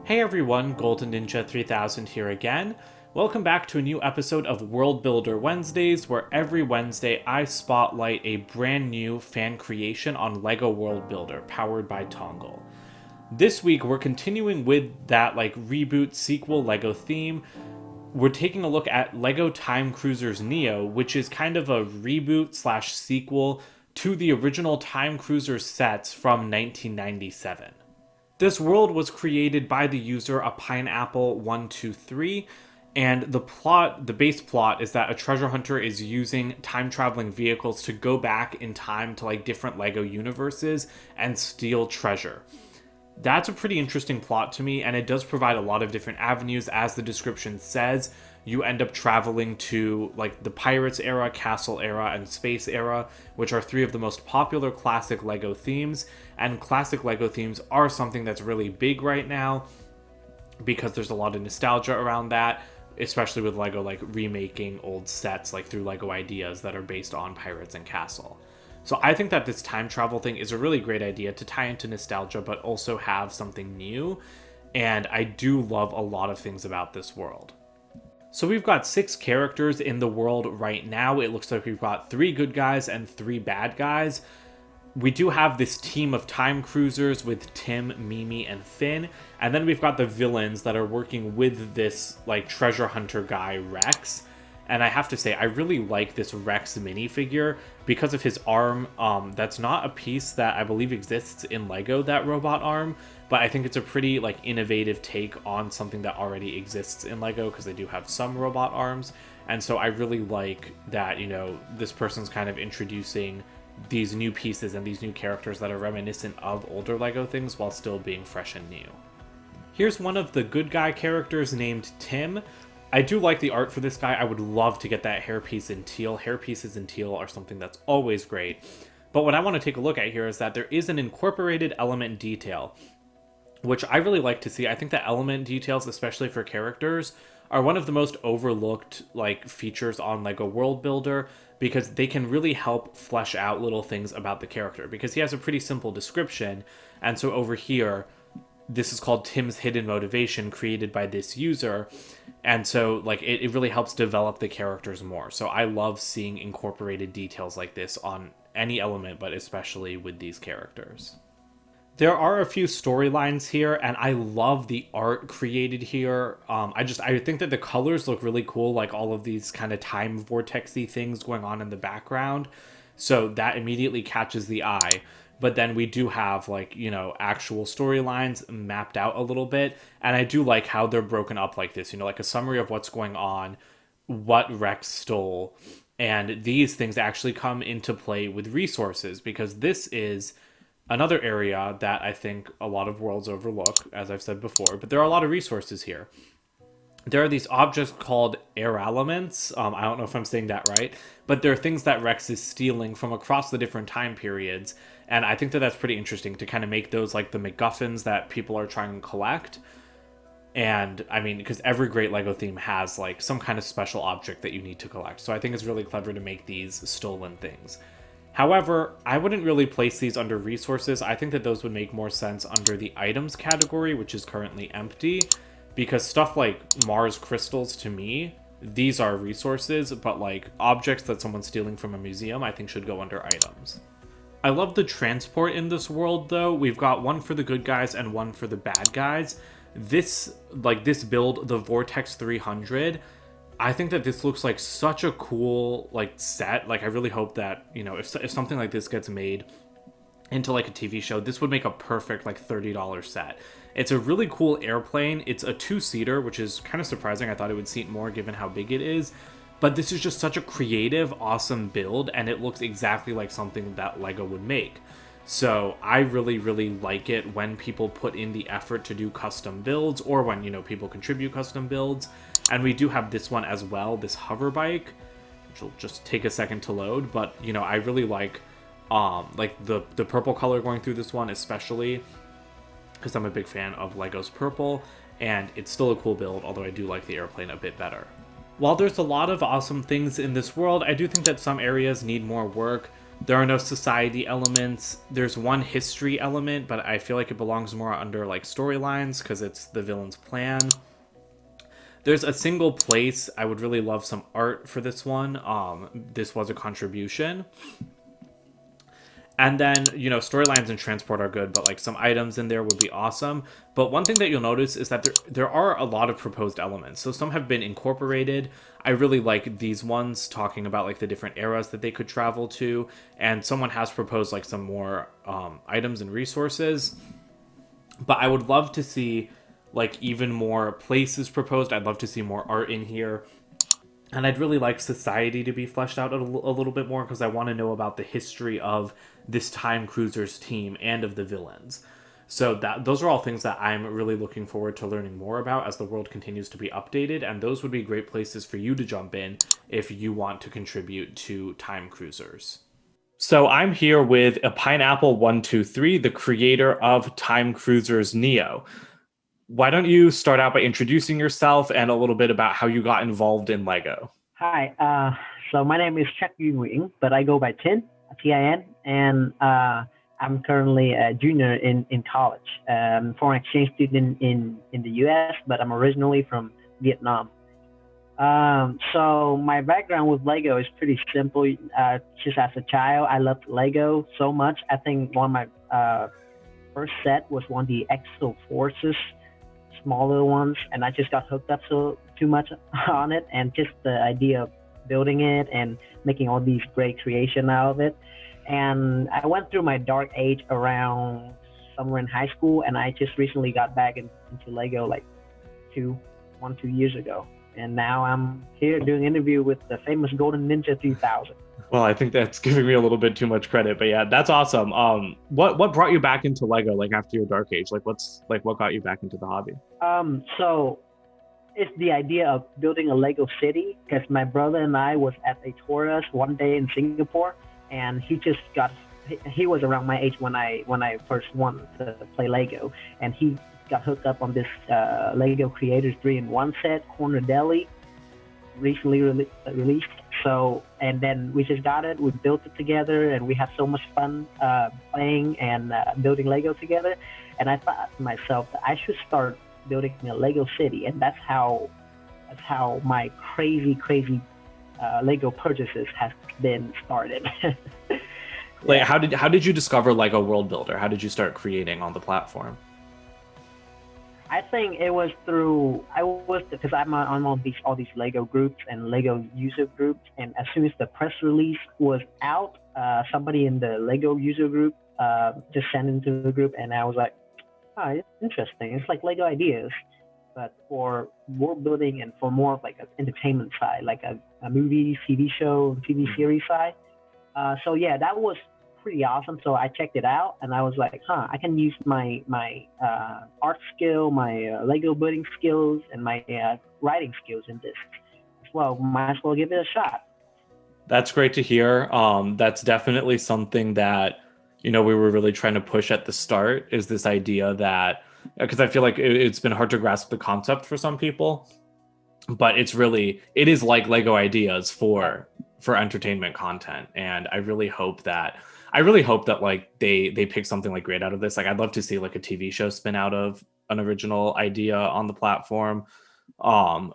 Hey everyone, Golden Ninja 3000 here again. Welcome back to a new episode of World Builder Wednesdays, where every Wednesday I spotlight a brand new fan creation on LEGO World Builder, powered by Tongle. This week we're continuing with that reboot sequel LEGO theme. We're taking a look at LEGO Time Cruisers Neo, which is kind of a reboot slash sequel to the original Time Cruiser sets from 1997. This world was created by the user a Pineapple123, and the base plot is that a treasure hunter is using time-traveling vehicles to go back in time to different LEGO universes and steal treasure. That's a pretty interesting plot to me, and it does provide a lot of different avenues. As the description says, you end up traveling to the Pirates era, Castle era, and Space era, which are three of the most popular classic LEGO themes. And classic LEGO themes are something that's really big right now because there's a lot of nostalgia around that, especially with LEGO remaking old sets through LEGO Ideas that are based on Pirates and Castle. So I think that this time travel thing is a really great idea to tie into nostalgia, but also have something new. And I do love a lot of things about this world. So we've got 6 characters in the world right now. It looks like we've got 3 good guys and 3 bad guys. We do have this team of time cruisers with Tim, Mimi, and Finn. And then we've got the villains that are working with this treasure hunter guy, Rex. And I have to say, I really like this Rex minifigure because of his arm. That's not a piece that I believe exists in LEGO, that robot arm. But I think it's a pretty innovative take on something that already exists in LEGO, because they do have some robot arms. And so I really like that, this person's kind of introducing these new pieces and these new characters that are reminiscent of older LEGO things while still being fresh and new. Here's one of the good guy characters named Tim. I do like the art for this guy. I would love to get that hairpiece in teal. Hairpieces in teal are something that's always great. But what I want to take a look at here is that there is an incorporated element detail, which I really like to see. I think that element details, especially for characters, are one of the most overlooked features on LEGO World Builder, because they can really help flesh out little things about the character, because he has a pretty simple description. And so over here, this is called Tim's Hidden Motivation, created by this user. And so it really helps develop the characters more. So I love seeing incorporated details like this on any element, but especially with these characters. There are a few storylines here, and I love the art created here. I think that the colors look really cool, all of these kind of time vortexy things going on in the background. So that immediately catches the eye. But then we do have actual storylines mapped out a little bit. And I do like how they're broken up like this, a summary of what's going on, what Rex stole. And these things actually come into play with resources, because this is another area that I think a lot of worlds overlook, as I've said before, but there are a lot of resources here. There are these objects called air elements. I don't know if I'm saying that right, but they're things that Rex is stealing from across the different time periods. And I think that that's pretty interesting to kind of make those the MacGuffins that people are trying to collect. And I mean, because every great LEGO theme has some kind of special object that you need to collect. So I think it's really clever to make these stolen things. However, I wouldn't really place these under resources. I think that those would make more sense under the items category, which is currently empty, because stuff like Mars crystals, to me, these are resources, but objects that someone's stealing from a museum, I think should go under items. I love the transport in this world, though. We've got one for the good guys and one for the bad guys. This build, the Vortex 300, I think that this looks like such a cool set. I really hope that if something like this gets made into a TV show, this would make a perfect $30 set. It's a really cool airplane. It's a 2-seater, which is kind of surprising. I thought it would seat more given how big it is. But this is just such a creative, awesome build, and it looks exactly like something that LEGO would make. So I really, really like it when people put in the effort to do custom builds, or when, people contribute custom builds. And we do have this one as well, this hover bike, which will just take a second to load. But, I really like the purple color going through this one, especially because I'm a big fan of LEGO's purple. And it's still a cool build, although I do like the airplane a bit better. While there's a lot of awesome things in this world, I do think that some areas need more work. There are no society elements. There's one history element, but I feel like it belongs more under like storylines because it's the villain's plan. There's a single place. I would really love some art for this one. This was a contribution. And then, storylines and transport are good, but like some items in there would be awesome. But one thing that you'll notice is that there are a lot of proposed elements. So some have been incorporated. I really like these ones talking about like the different eras that they could travel to. And someone has proposed like some more items and resources. But I would love to see like even more places proposed. I'd love to see more art in here. And I'd really like society to be fleshed out a little bit more because I want to know about the history of this Time Cruisers team and of the villains. So those are all things that I'm really looking forward to learning more about as the world continues to be updated. And those would be great places for you to jump in if you want to contribute to Time Cruisers. So I'm here with a Pineapple123, the creator of Time Cruisers Neo. Why don't you start out by introducing yourself and a little bit about how you got involved in LEGO? Hi, so my name is Chuck Yu Nguyen, but I go by Tin, Tin, and I'm currently a junior in college, foreign exchange student in the US, but I'm originally from Vietnam. So my background with Lego is pretty simple. Just as a child, I loved Lego so much. I think one of my first set was one of the Exo Forces, smaller ones, and I just got hooked up too much on it, and just the idea of building it and making all these great creation out of it. And I went through my dark age around somewhere in high school, and I just recently got back into Lego like 2 years ago. And now I'm here doing an interview with the famous Golden Ninja 3000. Well, I think that's giving me a little bit too much credit, but yeah, that's awesome. What brought you back into Lego, like after your dark age? Like what got you back into the hobby? So it's the idea of building a Lego city, because my brother and I was at a tour one day in Singapore, and he was around my age when I first wanted to play Lego, and he got hooked up on this Lego Creators 3-in-1 set, Corner Deli, recently released. So, and then we just got it, we built it together, and we had so much fun playing and building Lego together. And I thought to myself that I should start building a Lego city, and that's how my crazy Lego purchases has been started. Like, how did you discover Lego World Builder? How did you start creating on the platform? I think it was because I'm on all these Lego groups and Lego user groups, and as soon as the press release was out, somebody in the Lego user group just sent into the group, and I was like, oh, it's interesting. It's like Lego ideas, but for world building and for more of like an entertainment side, like a movie, TV show, TV series side. So yeah, that was pretty awesome. So I checked it out, and I was like, I can use my art skill, my Lego building skills, and my writing skills in this as well. Might as well give it a shot. That's great to hear. That's definitely something that we were really trying to push at the start, is this idea that, because I feel like it's been hard to grasp the concept for some people, but it is like Lego ideas for entertainment content. And I really hope that like they pick something like great out of this. Like, I'd love to see like a TV show spin out of an original idea on the platform.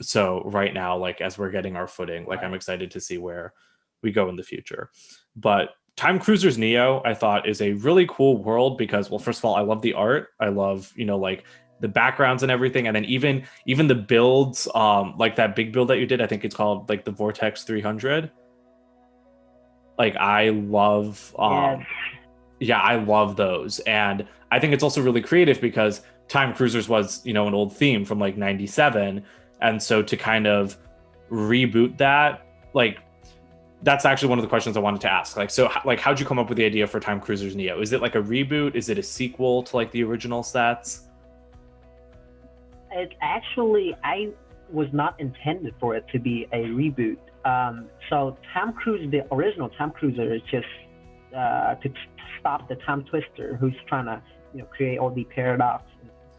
So right now, like, as we're getting our footing, like, I'm excited to see where we go in the future. But Time Cruisers Neo, I thought, is a really cool world because, well, first of all, I love the art. I love, like the backgrounds and everything. And then even the builds, like that big build that you did, I think it's called like the Vortex 300. Like, I love, I love those. And I think it's also really creative because Time Cruisers was, an old theme from like 97. And so to kind of reboot that, like, that's actually one of the questions I wanted to ask. Like, so like, how'd you come up with the idea for Time Cruisers Neo? Is it like a reboot? Is it a sequel to like the original sets? It actually, I was not intended for it to be a reboot. So the original Time Cruiser is just to stop the Time Twister, who's trying to create all the paradox.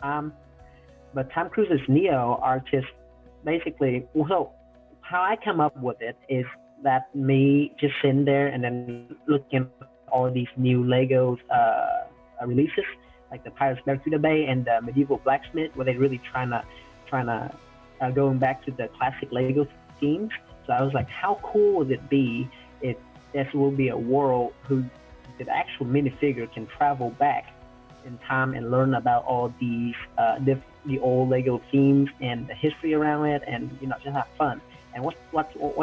But Time Cruisers Neo are just basically, so how I come up with it is that me just sitting there and then looking at all these new Legos releases, like the Pirates Barracuda Bay and the Medieval Blacksmith, where they're really trying to going back to the classic Lego themes. So I was like, how cool would it be if this will be a world who the actual minifigure can travel back in time and learn about all these the old Lego themes and the history around it, and just have fun. And what's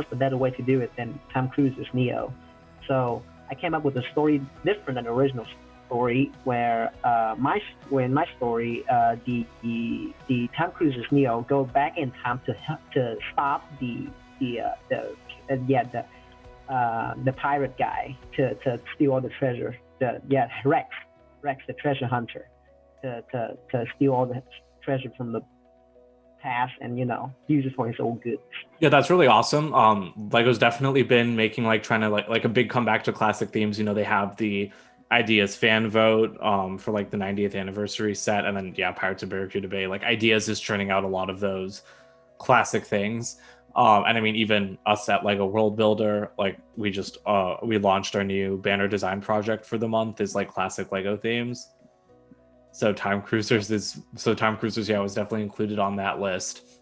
the better way to do it than Tom Cruise's Neo? So I came up with a story different than the original story, where in my story, the Tom Cruise's Neo go back in time to stop the pirate guy to steal all the treasure. Rex the treasure hunter, to steal all the treasure from the past and use it for his own good. Yeah, that's really awesome. Lego's definitely been making trying to like a big comeback to classic themes. They have the Ideas fan vote for the 90th anniversary set, and then Pirates of Barracuda Bay. Ideas is churning out a lot of those classic things. And I mean, even us at Lego World Builder, we just we launched our new banner design project for the month is classic Lego themes. So Time Cruisers was definitely included on that list.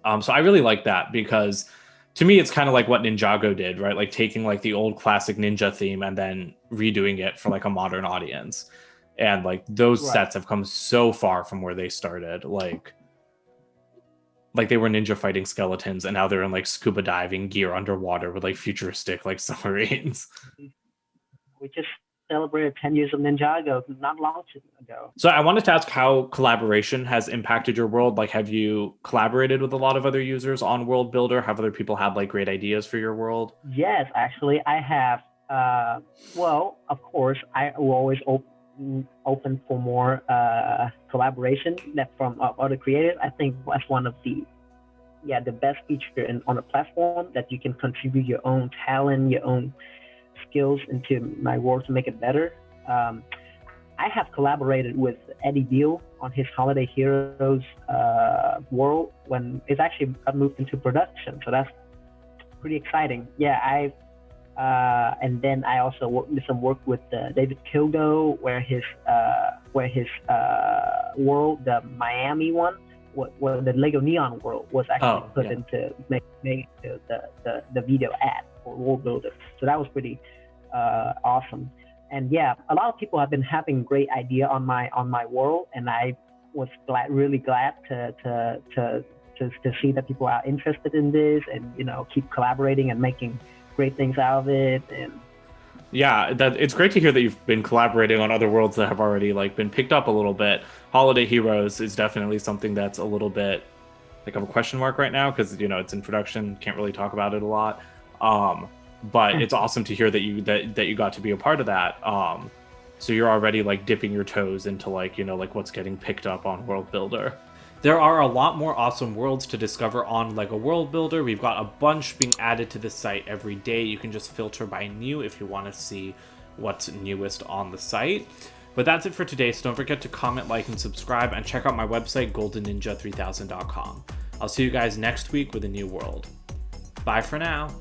So I really like that, because to me it's kind of like what Ninjago did, right? Taking the old classic ninja theme and then redoing it for a modern audience. And those sets have come so far from where they started. They were ninja fighting skeletons, and now they're in scuba diving gear underwater with futuristic submarines. We just celebrated 10 years of Ninjago not long ago. So I wanted to ask how collaboration has impacted your world. Have you collaborated with a lot of other users on World Builder? Have other people had great ideas for your world? Yes, actually I have. Well, of course, I will always open for more collaboration from other creators. I think that's one of the best feature on a platform, that you can contribute your own talent, your own skills into my work to make it better. I have collaborated with Eddie Beal on his Holiday Heroes world when it's actually got moved into production. So that's pretty exciting. Yeah, and then I also did some work with David Kilgo, where his world, the Miami one, where the Lego Neon world was actually put into make the video ad for World Builder. So that was pretty awesome. And a lot of people have been having great idea on my world, and I was really glad to see that people are interested in this, and keep collaborating and making great things out of it. And it's great to hear that you've been collaborating on other worlds that have already been picked up a little bit. Holiday Heroes is definitely something that's a little bit of a question mark right now, because it's in production, can't really talk about it a lot. But it's awesome to hear that you got to be a part of that. So you're already dipping your toes into what's getting picked up on World Builder. There are a lot more awesome worlds to discover on LEGO World Builder. We've got a bunch being added to the site every day. You can just filter by new if you want to see what's newest on the site. But that's it for today, so don't forget to comment, like, and subscribe, and check out my website, goldenninja3000.com. I'll see you guys next week with a new world. Bye for now.